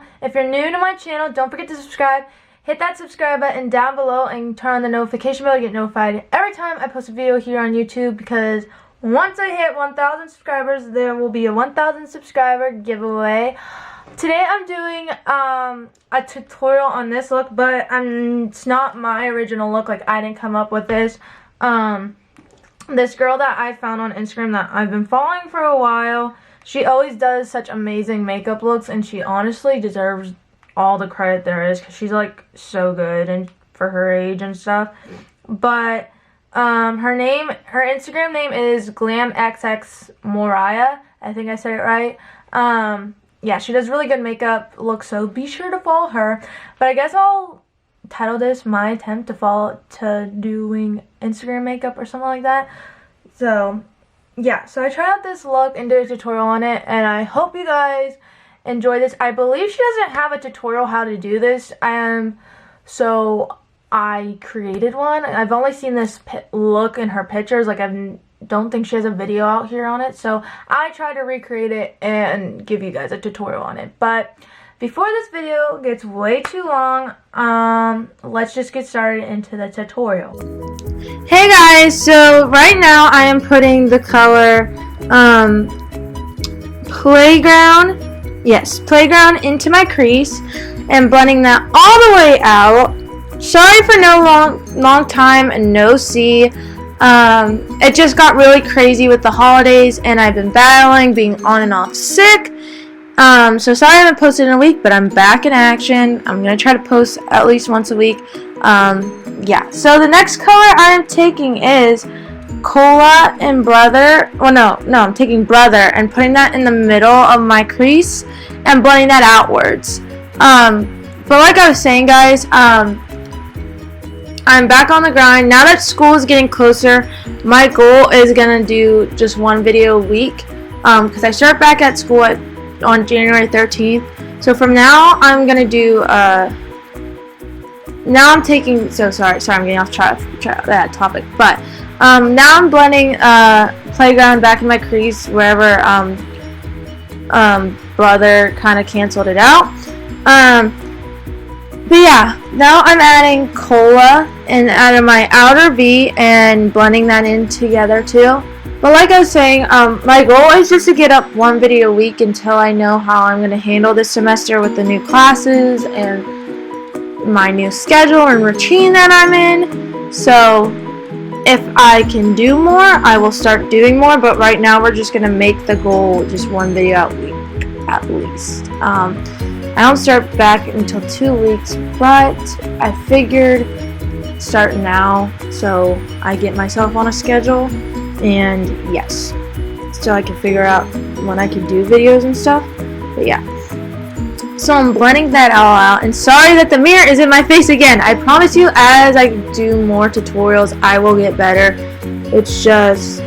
channel. If you're new to my channel, don't forget to subscribe. Hit that subscribe button down below and turn on the notification bell to get notified every time I post a video here on YouTube, because once I hit 1,000 subscribers, there will be a 1,000 subscriber giveaway. Today I'm doing a tutorial on this look, but it's not my original look. Like, I didn't come up with this. This girl that I found on Instagram that I've been following for a while, she always does such amazing makeup looks, and she honestly deserves all the credit there is, because she's like so good and for her age and stuff. But her Instagram name is GlamXXMoriah. I think I said it right. Yeah, she does really good makeup looks, so be sure to follow her. But I guess I'll title this my attempt to doing Instagram makeup or something like that. So yeah, so I tried out this look and did a tutorial on it, and I hope you guys enjoy this. I believe she doesn't have a tutorial how to do this, so I created one. I've only seen this look in her pictures. Like, I don't think she has a video out here on it, so I tried to recreate it and give you guys a tutorial on it. But before this video gets way too long, let's just get started into the tutorial. Hey guys, so right now I am putting the color Playground into my crease and blending that all the way out. Sorry for no long time and no see. It just got really crazy with the holidays, and I've been battling being on and off sick. So sorry I haven't posted in a week, but I'm back in action. I'm gonna try to post at least once a week. Yeah, so the next color I'm taking is Cola and Brother. Well, no, I'm taking Brother and putting that in the middle of my crease and blending that outwards. But like I was saying, guys, I'm back on the grind. Now that school is getting closer, my goal is gonna do just one video a week, because I start back at school on January 13th. So from now, I'm gonna do now I'm taking, sorry, I'm getting off that topic, but now I'm blending Playground back in my crease wherever Brother kind of canceled it out. But yeah, now I'm adding Cola and out of my outer V and blending that in together too. But like I was saying, my goal is just to get up one video a week until I know how I'm going to handle this semester with the new classes and my new schedule and routine that I'm in. So if I can do more, I will start doing more. But right now we're just going to make the goal just one video a week at least. I don't start back until 2 weeks, but I figured start now so I get myself on a schedule, and yes, so I can figure out when I can do videos and stuff. But yeah, so I'm blending that all out, and sorry that the mirror is in my face again. I promise you, as I do more tutorials, I will get better. It's just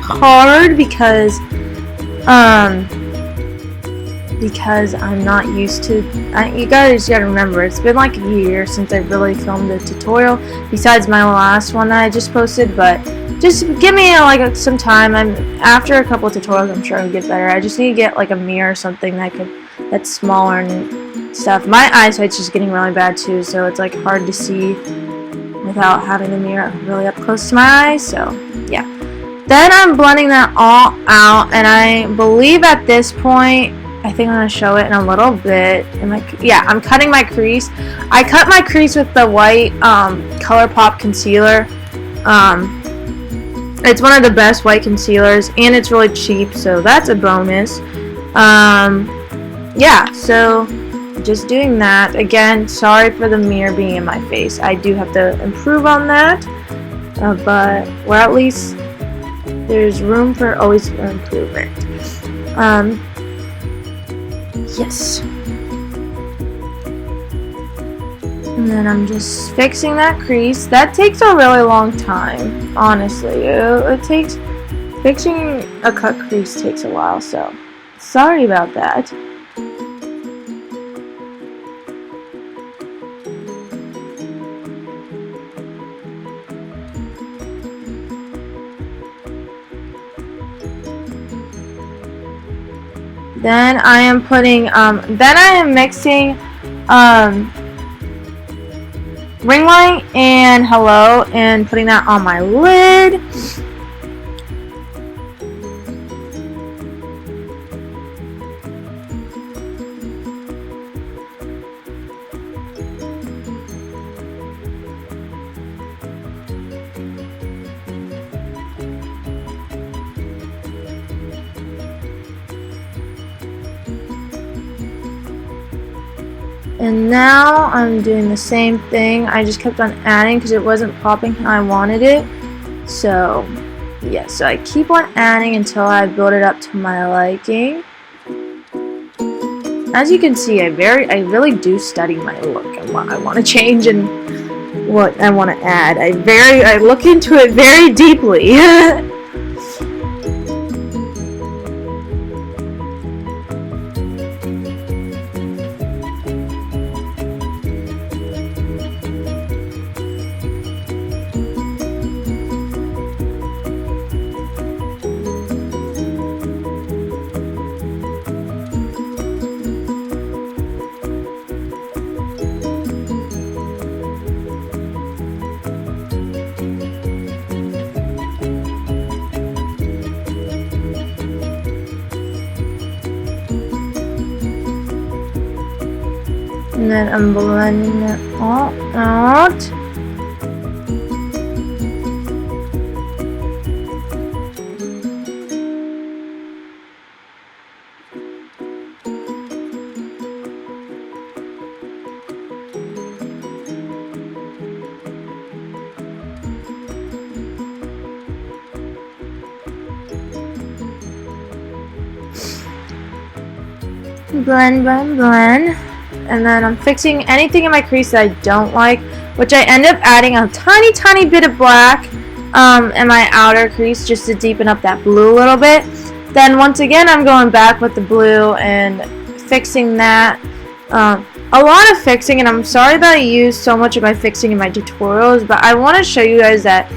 hard because I'm not used to, you guys gotta remember, it's been like a year since I really filmed a tutorial, besides my last one that I just posted. But just give me like some time. After a couple of tutorials, I'm sure I'll get better. I just need to get like a mirror or something that's smaller and stuff. My eyesight's just getting really bad too, so it's like hard to see without having the mirror really up close to my eyes. So yeah, then I'm blending that all out, and I believe at this point, I think I'm going to show it in a little bit. I'm cutting my crease. I cut my crease with the white ColourPop concealer. It's one of the best white concealers, and it's really cheap, so that's a bonus. Yeah, so just doing that. Again, sorry for the mirror being in my face. I do have to improve on that, but well, at least there's room for always improvement. Yes. And then I'm just fixing that crease. That takes a really long time, honestly. Fixing a cut crease takes a while, so sorry about that. Then I am putting, then I am mixing, ring light and hello and putting that on my lid. And now I'm doing the same thing. I just kept on adding because it wasn't popping how I wanted it. So yeah, so I keep on adding until I build it up to my liking. As you can see, I really do study my look and what I want to change and what I want to add. I look into it very deeply. And then I'm blending it all out. Blend, blend, blend. And then I'm fixing anything in my crease that I don't like, which I end up adding a tiny bit of black in my outer crease just to deepen up that blue a little bit. Then once again I'm going back with the blue and fixing that. A lot of fixing, and I'm sorry that I use so much of my fixing in my tutorials, but I want to show you guys that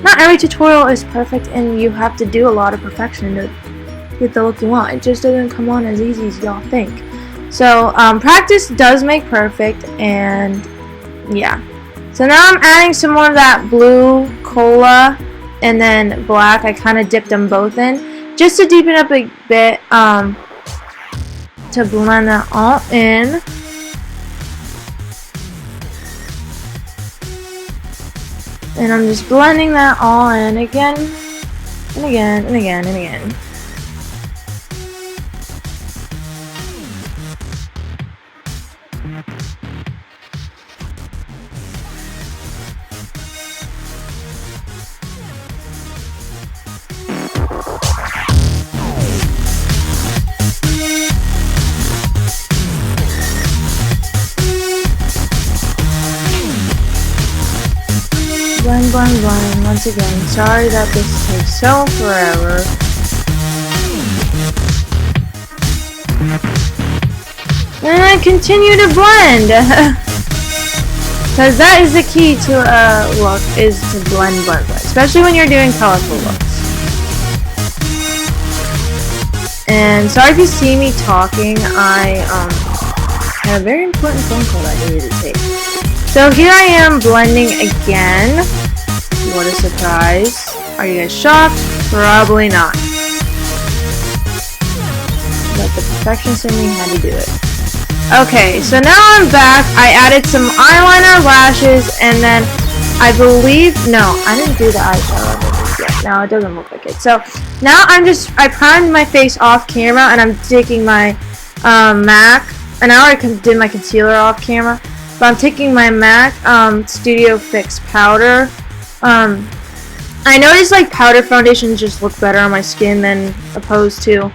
not every tutorial is perfect and you have to do a lot of perfection to get the look you want. It just doesn't come on as easy as y'all think. So practice does make perfect, and yeah. So now I'm adding some more of that blue cola and then black. I kind of dipped them both in just to deepen up a bit, to blend that all in. And I'm just blending that all in again and again and again and again. Blend, blend, blend. Once again, sorry that this takes so forever. And I continue to blend. Because that is the key to a look, is to blend, blend, blend. Especially when you're doing colorful looks. And sorry if you see me talking. I had a very important phone call that I needed to take. So here I am blending again. What a surprise. Are you guys shocked? Probably not. But the perfectionist in me had to do it. Okay, so now I'm back. I added some eyeliner, lashes, and then I believe, no, I didn't do the eyeshadow yet. No, it doesn't look like it. So now I primed my face off camera, and I'm taking my MAC, and I already did my concealer off camera. But I'm taking my MAC Studio Fix powder. I noticed like powder foundations just look better on my skin than opposed to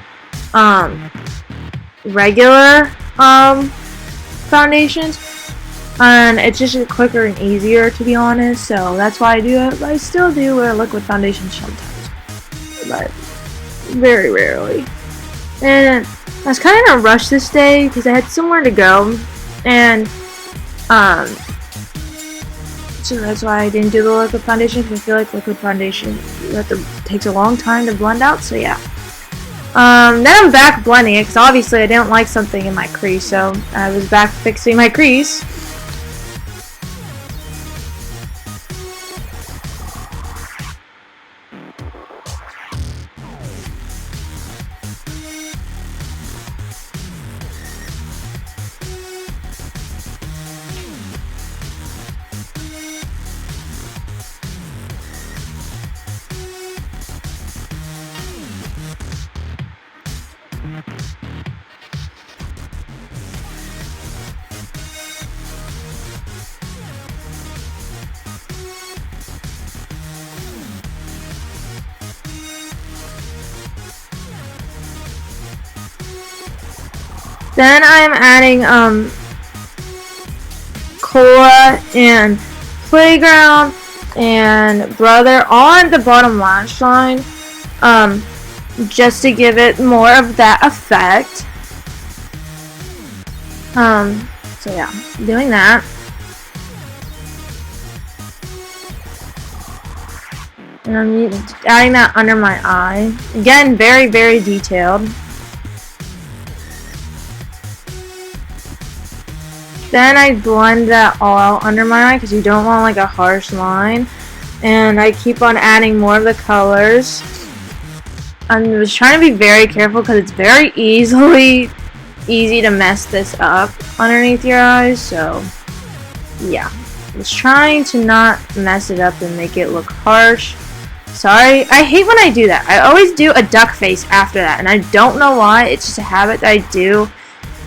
regular foundations. And it's just quicker and easier, to be honest. So that's why I do it. But I still do wear liquid foundation sometimes, but very rarely. And I was kind of in a rush this day because I had somewhere to go, and so that's why I didn't do the liquid foundation, because I feel like liquid foundation takes a long time to blend out. So yeah. Then I'm back blending it because obviously I didn't like something in my crease, so I was back fixing my crease. Then I'm adding Cola and Playground and Brother on the bottom lash line, just to give it more of that effect. So yeah, doing that. And I'm adding that under my eye. Again, very, very detailed. Then I blend that all out under my eye because you don't want like a harsh line. And I keep on adding more of the colors. I was trying to be very careful because it's very easy to mess this up underneath your eyes. So yeah, I was trying to not mess it up and make it look harsh. Sorry, I hate when I do that. I always do a duck face after that, and I don't know why. It's just a habit that I do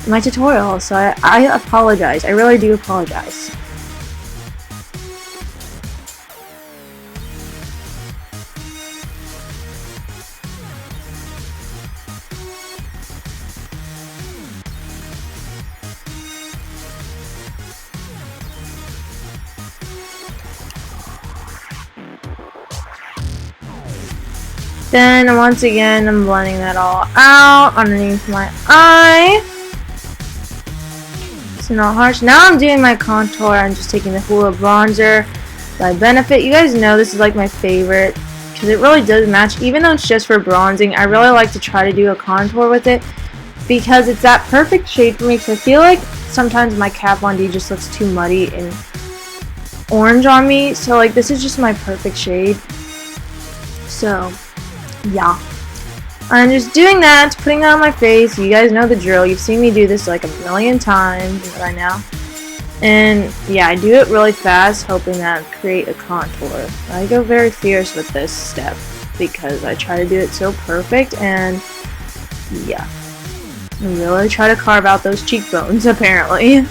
in my tutorial, so I apologize. I really do apologize. Then once again, I'm blending that all out underneath my eye. It's not harsh. Now I'm doing my contour. I'm just taking the Hoola bronzer by Benefit. You guys know this is like my favorite because it really does match. Even though it's just for bronzing, I really like to try to do a contour with it because it's that perfect shade for me. Because I feel like sometimes my Kat Von D just looks too muddy and orange on me. So like this is just my perfect shade. So yeah, I'm just doing that, putting that on my face. You guys know the drill. You've seen me do this like a million times by now. And yeah, I do it really fast, hoping that I create a contour. I go very fierce with this step because I try to do it so perfect, and yeah, I really try to carve out those cheekbones apparently.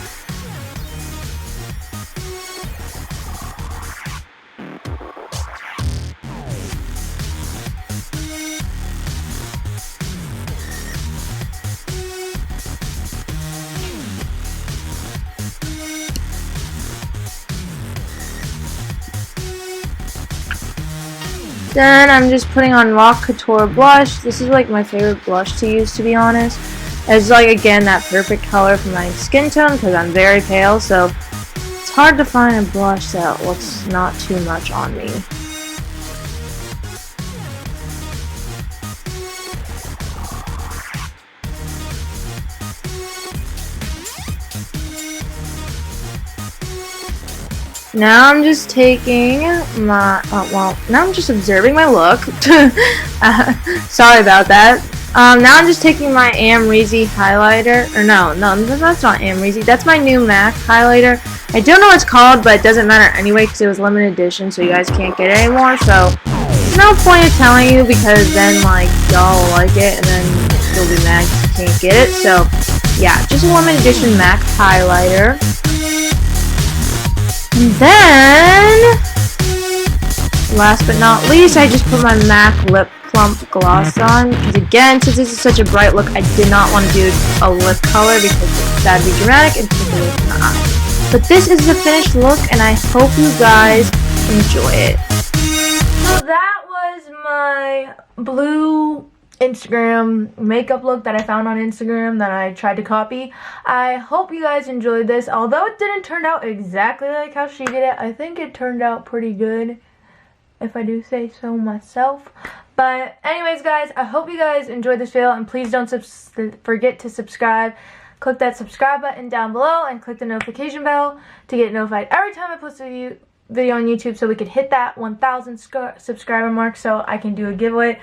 Then I'm just putting on Rock Couture blush. This is like my favorite blush to use, to be honest. It's like, again, that perfect color for my skin tone because I'm very pale, so it's hard to find a blush that looks not too much on me. Now I'm just taking my, now I'm just observing my look. Sorry about that. Now I'm just taking my Amrezy highlighter, or no, that's not Amrezy. That's my new MAC highlighter. I don't know what it's called, but it doesn't matter anyway because it was limited edition, so you guys can't get it anymore. So no point of telling you because then like y'all will like it and then you'll be mad because you can't get it. So yeah, just a limited edition MAC highlighter. And then, last but not least, I just put my MAC Lip Plump Gloss on. Because again, since this is such a bright look, I did not want to do a lip color because that would be dramatic and take away from the eye. But this is the finished look, and I hope you guys enjoy it. So that was my blue Instagram makeup look that I found on Instagram that I tried to copy. I hope you guys enjoyed this. Although it didn't turn out exactly like how she did it, I think it turned out pretty good. if I do say so myself. But anyways, guys, I hope you guys enjoyed this video, and please don't forget to subscribe. Click that subscribe button down below and click the notification bell to get notified every time I post a video on YouTube, so we could hit that 1,000 subscriber mark so I can do a giveaway.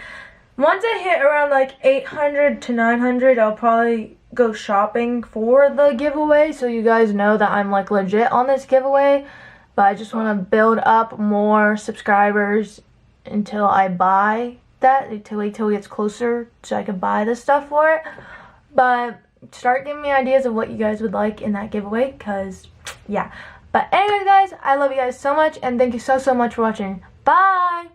Once I hit around like 800 to 900, I'll probably go shopping for the giveaway, so you guys know that I'm like legit on this giveaway. But I just want to build up more subscribers until I buy that, to wait till it gets closer so I can buy the stuff for it. But start giving me ideas of what you guys would like in that giveaway, because yeah. But anyways, guys, I love you guys so much, and thank you so much for watching. Bye.